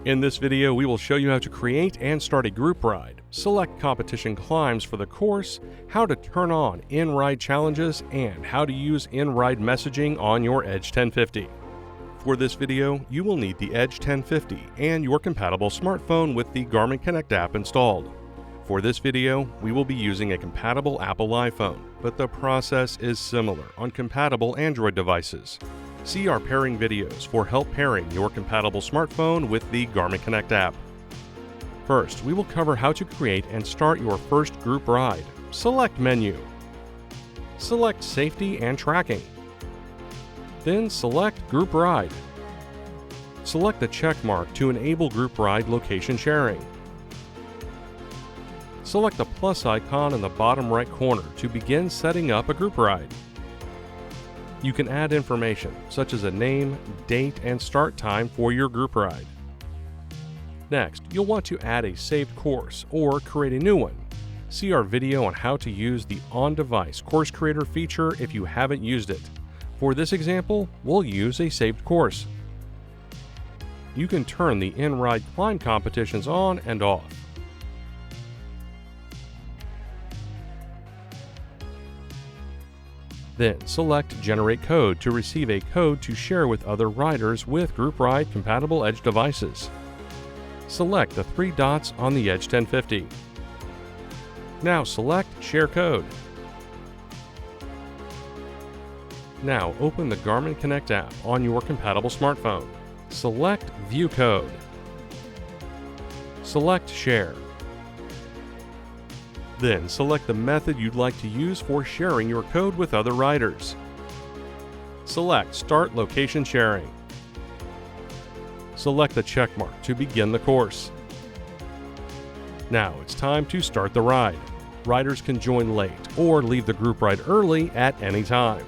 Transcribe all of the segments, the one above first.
In this video, we will show you how to create and start a group ride, select competition climbs for the course, how to turn on in-ride challenges, and how to use in-ride messaging on your Edge1050. For this video, you will need the Edge1050 and your compatible smartphone with the Garmin Connect app installed. For this video, we will be using a compatible Apple iPhone, but the process is similar on compatible Android devices. See our pairing videos for help pairing your compatible smartphone with the Garmin Connect app. First, we will cover how to create and start your first group ride. Select Menu. Select Safety and Tracking. Then select Group Ride. Select the check mark to enable group ride location sharing. Select the plus icon in the bottom right corner to begin setting up a group ride. You can add information such as a name, date, and start time for your group ride. Next, you'll want to add a saved course or create a new one. See our video on how to use the on-device course creator feature if you haven't used it. For this example, we'll use a saved course. You can turn the in-ride climb competitions on and off. Then select Generate Code to receive a code to share with other riders with group ride compatible Edge devices. Select the three dots on the Edge1050. Now select Share Code. Now open the Garmin Connect app on your compatible smartphone. Select View Code. Select Share. Then select the method you'd like to use for sharing your code with other riders. Select Start Location Sharing. Select the checkmark to begin the course. Now it's time to start the ride. Riders can join late or leave the group ride early at any time.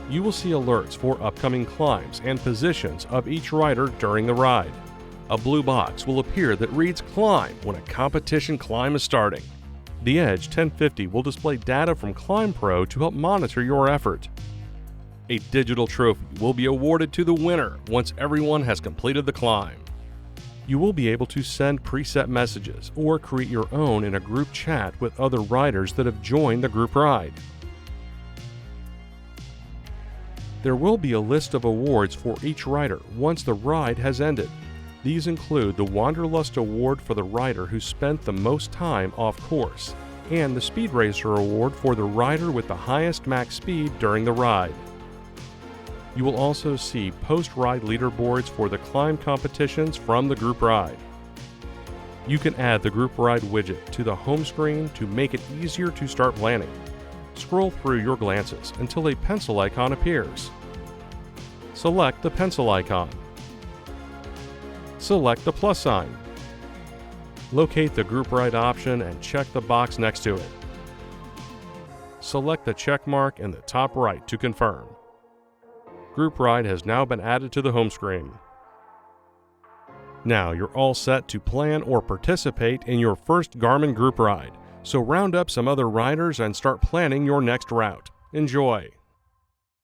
You will see alerts for upcoming climbs and positions of each rider during the ride. A blue box will appear that reads Climb when a competition climb is starting. The Edge1050 will display data from Climb Pro to help monitor your effort. A digital trophy will be awarded to the winner once everyone has completed the climb. You will be able to send preset messages or create your own in a group chat with other riders that have joined the group ride. There will be a list of awards for each rider once the ride has ended. These include the Wanderlust Award for the rider who spent the most time off course, and the Speed Racer Award for the rider with the highest max speed during the ride. You will also see post-ride leaderboards for the climb competitions from the group ride. You can add the group ride widget to the home screen to make it easier to start planning. Scroll through your glances until a pencil icon appears. Select the pencil icon. Select the plus sign. Locate the group ride option and check the box next to it. Select the check mark in the top right to confirm. Group ride has now been added to the home screen. Now you're all set to plan or participate in your first Garmin group ride, so round up some other riders and start planning your next route. Enjoy!